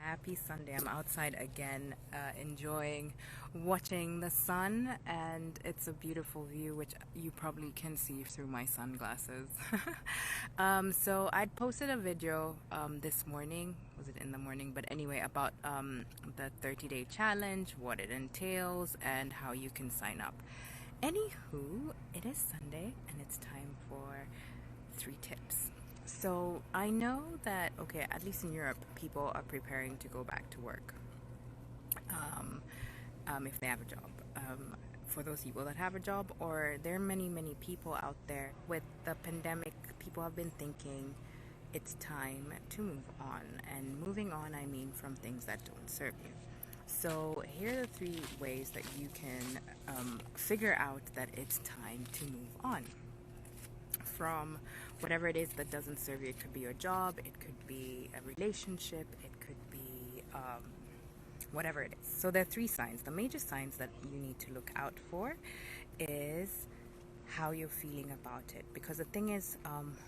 Happy Sunday. I'm outside again, enjoying watching the sun, and it's a beautiful view, which you probably can see through my sunglasses. So I'd posted a video this morning, was it in the morning? But anyway, about the 30-day challenge, what it entails, and how you can sign up. Anywho, it is Sunday, and it's time for 3 tips. So I know that, okay, at least in Europe, people are preparing to go back to work um, if they have a job. For those people that have a job, or there are many, many people out there with the pandemic, people have been thinking it's time to move on. And moving on, I mean from things that don't serve you. So here are the 3 ways that you can figure out that it's time to move on from whatever it is that doesn't serve you. It could be your job, it could be a relationship, it could be whatever it is. So there are 3 signs. The major signs that you need to look out for is how you're feeling about it. Because the thing is,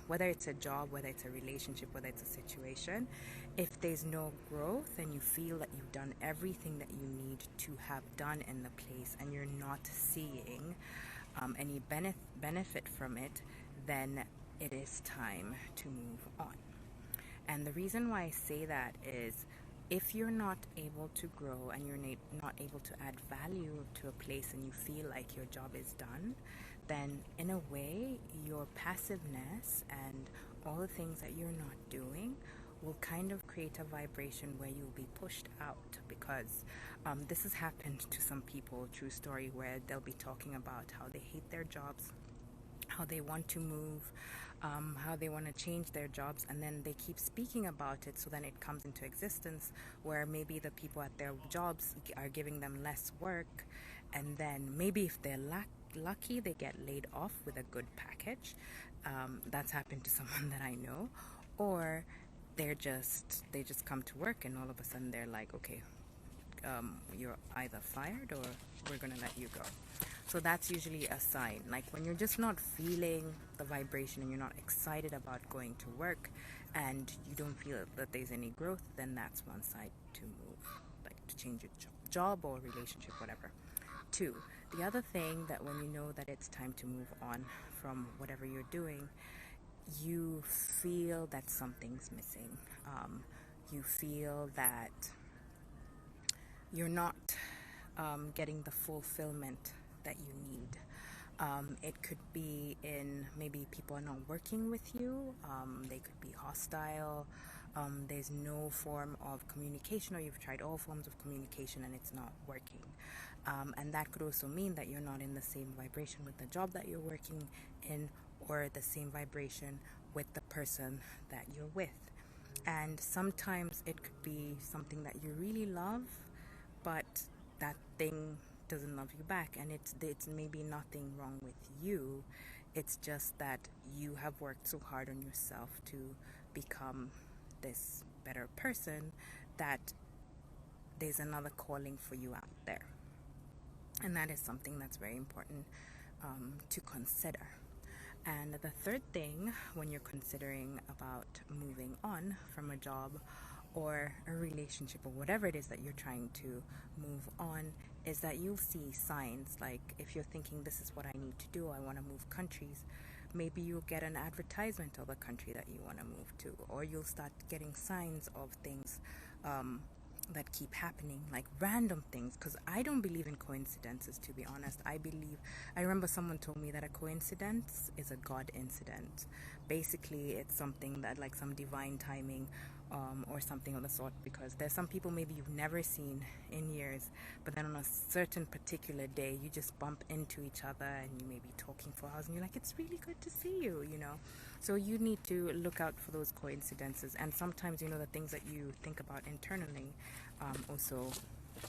whether it's a job, whether it's a relationship, whether it's a situation, if there's no growth and you feel that you've done everything that you need to have done in the place and you're not seeing any benefit from it, then it is time to move on. And the reason why I say that is if you're not able to grow and you're not able to add value to a place and you feel like your job is done, then in a way your passiveness and all the things that you're not doing will kind of create a vibration where you'll be pushed out. Because this has happened to some people, true story, where they'll be talking about how they hate their jobs, how they want to move, how they want to change their jobs, and then they keep speaking about it, so then it comes into existence where maybe the people at their jobs are giving them less work, and then maybe if they're lucky they get laid off with a good package. That's happened to someone that I know. Or they just come to work and all of a sudden they're like, okay, you're either fired or we're gonna let you go. So that's usually a sign. Like when you're just not feeling the vibration and you're not excited about going to work and you don't feel that there's any growth, then that's one side to move, like to change your job or relationship, whatever. 2, the other thing that when you know that it's time to move on from whatever you're doing, you feel that something's missing. You feel that you're not getting the fulfillment that you need. It could be in maybe people are not working with you, they could be hostile, there's no form of communication, or you've tried all forms of communication and it's not working. And that could also mean that you're not in the same vibration with the job that you're working in, or the same vibration with the person that you're with. And sometimes it could be something that you really love, but that thing doesn't love you back, and it's maybe nothing wrong with you. It's just that you have worked so hard on yourself to become this better person that there's another calling for you out there. And that is something that's very important to consider. And the third thing, when you're considering about moving on from a job or a relationship or whatever it is that you're trying to move on, is that you'll see signs. Like if you're thinking, this is what I need to do, I want to move countries, maybe you'll get an advertisement of a country that you want to move to, or you'll start getting signs of things that keep happening, like random things. Because I don't believe in coincidences, to be honest. I remember someone told me that a coincidence is a God incident. Basically it's something that, like, some divine timing, or something of the sort. Because there's some people maybe you've never seen in years, but then on a certain particular day you just bump into each other and you may be talking for hours and you're like, it's really good to see you, you know. So you need to look out for those coincidences. And sometimes, you know, the things that you think about internally also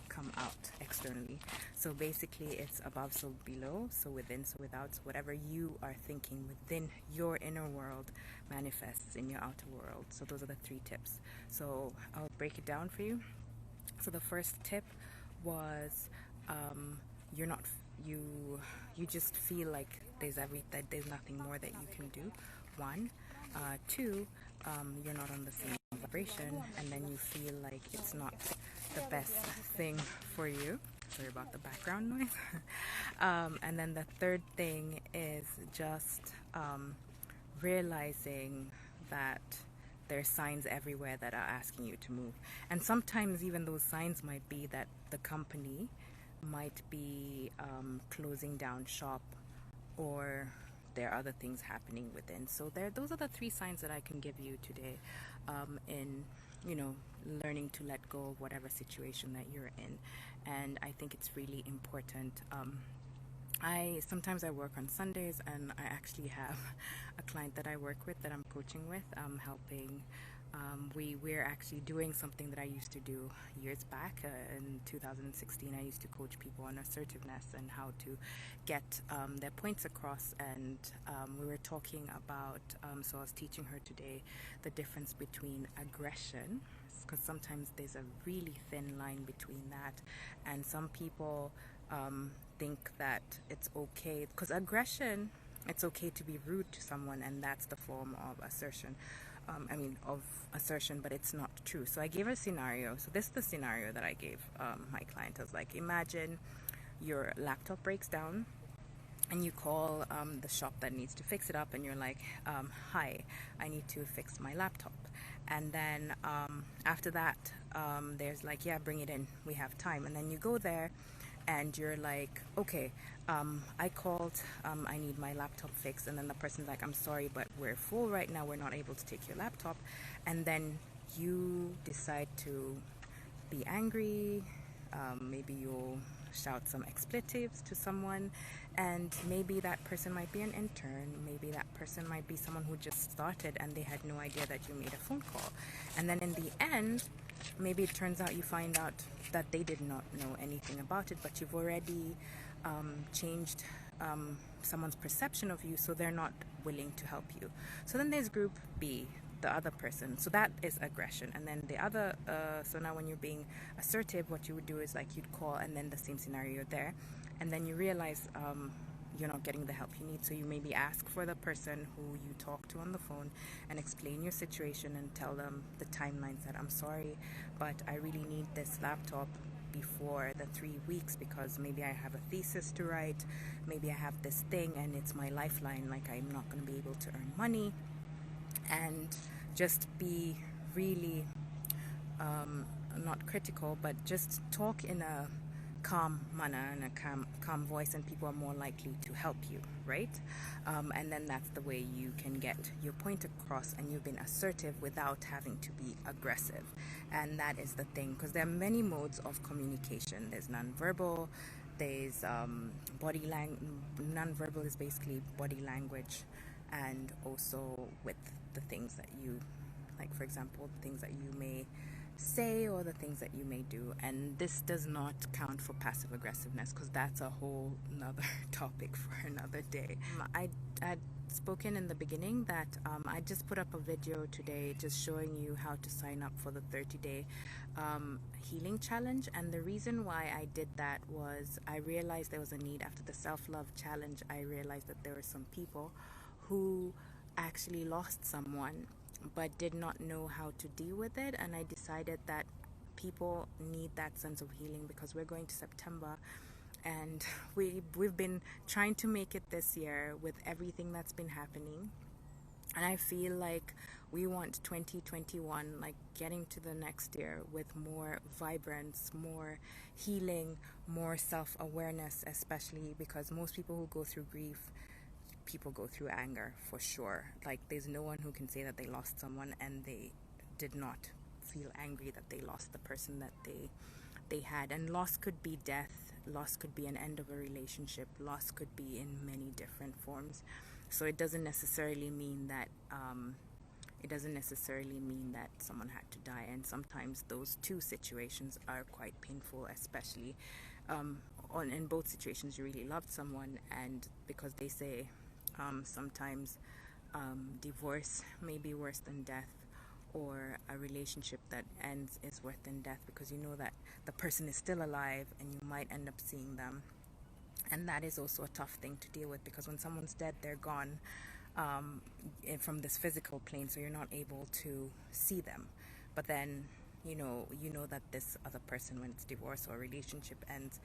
come out externally. So basically it's above, so below, so within, so without. So whatever you are thinking within your inner world manifests in your outer world. So those are the 3 tips. So I'll break it down for you. So the first tip was you're not you just feel like there's nothing more that you can do. 1. 2, you're not on the same vibration, and then you feel like it's not the best thing for you. Sorry about the background noise. And then the third thing is just realizing that there's signs everywhere that are asking you to move. And sometimes even those signs might be that the company might be closing down shop, or there are other things happening within. So those are the three signs that I can give you today, in learning to let go of whatever situation that you're in. And I think it's really important. I sometimes I work on Sundays, and I actually have a client that I work with, that I'm coaching with, helping. We're actually doing something that I used to do years back. In 2016, I used to coach people on assertiveness and how to get their points across. And we were talking about, so I was teaching her today the difference between aggression, because sometimes there's a really thin line between that, and some people think that it's okay, because aggression, it's okay to be rude to someone, and that's the form of assertion. Of assertion, but it's not true. So I gave her a scenario. So this is the scenario that I gave my client. I was like, imagine your laptop breaks down, and you call the shop that needs to fix it up, and you're like, hi, I need to fix my laptop. And then after that, there's like, yeah, bring it in, we have time. And then you go there, and you're like, okay, I called, I need my laptop fixed. And then the person's like, I'm sorry, but we're full right now, we're not able to take your laptop. And then you decide to be angry. Maybe you'll shout some expletives to someone, and maybe that person might be an intern, maybe that person might be someone who just started and they had no idea that you made a phone call. And then in the end, maybe it turns out, you find out that they did not know anything about it, but you've already changed someone's perception of you, so they're not willing to help you. So then there's group B, the other person. So that is aggression. And then the other, so now when you're being assertive, what you would do is like you'd call, and then the same scenario there, and then you realize you're not getting the help you need. So you maybe ask for the person who you talk to on the phone and explain your situation and tell them the timelines, that I'm sorry, but I really need this laptop before the 3 weeks, because maybe I have a thesis to write, maybe I have this thing and it's my lifeline, like I'm not going to be able to earn money. And just be really not critical, but just talk in a calm manner and a calm voice, and people are more likely to help you, right? And then that's the way you can get your point across, and you've been assertive without having to be aggressive. And that is the thing, because there are many modes of communication. There's nonverbal, there's body language. Nonverbal is basically body language, and also with the things that you, like for example, the things that you may say or the things that you may do. And this does not count for passive aggressiveness, because that's a whole another topic for another day. I had spoken in the beginning that I just put up a video today just showing you how to sign up for the 30-day healing challenge. And the reason why I did that was I realized there was a need. After the self-love challenge, I realized that there were some people who actually lost someone but did not know how to deal with it. And I decided that people need that sense of healing, because we're going to September, and we've been trying to make it this year with everything that's been happening. And I feel like we want 2021, like getting to the next year with more vibrance, more healing, more self-awareness, especially because most people who go through grief, people go through anger for sure. Like there's no one who can say that they lost someone and they did not feel angry that they lost the person that they had. And loss could be death, loss could be an end of a relationship, loss could be in many different forms. So it doesn't necessarily mean that someone had to die. And sometimes those two situations are quite painful, especially in both situations you really loved someone, and because they say sometimes divorce may be worse than death, or a relationship that ends is worse than death, because you know that the person is still alive and you might end up seeing them. And that is also a tough thing to deal with, because when someone's dead, they're gone from this physical plane, so you're not able to see them. but then you know that this other person, when it's divorce or relationship ends,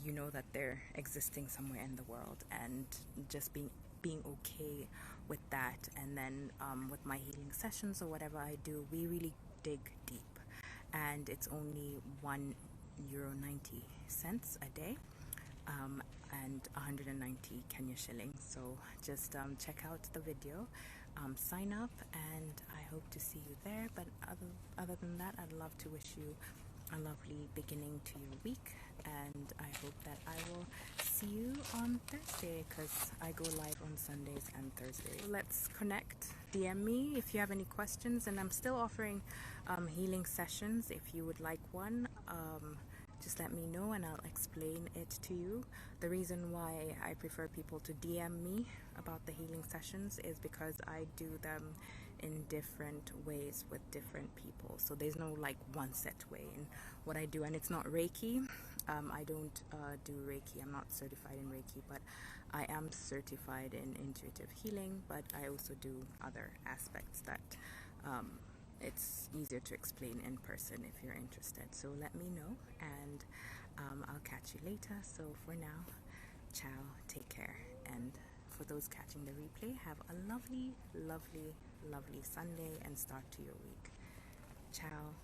you know that they're existing somewhere in the world, and just being okay with that. And then with my healing sessions or whatever I do, we really dig deep, and it's only €1.90 a day, and 190 Kenya shillings. So just check out the video, sign up, and I hope to see you there. But other than that, I'd love to wish you a lovely beginning to your week, and I hope that I will see you on Thursday, because I go live on Sundays and Thursdays. Let's connect. DM me if you have any questions, and I'm still offering healing sessions. If you would like one, just let me know and I'll explain it to you. The reason why I prefer people to DM me about the healing sessions is because I do them in different ways with different people. So there's no like one set way in what I do, and it's not Reiki. I don't do Reiki. I'm not certified in Reiki, but I am certified in intuitive healing. But I also do other aspects that it's easier to explain in person if you're interested. So let me know, and I'll catch you later. So for now, ciao, take care, and for those catching the replay, have a lovely, lovely, lovely Sunday and start to your week. Ciao.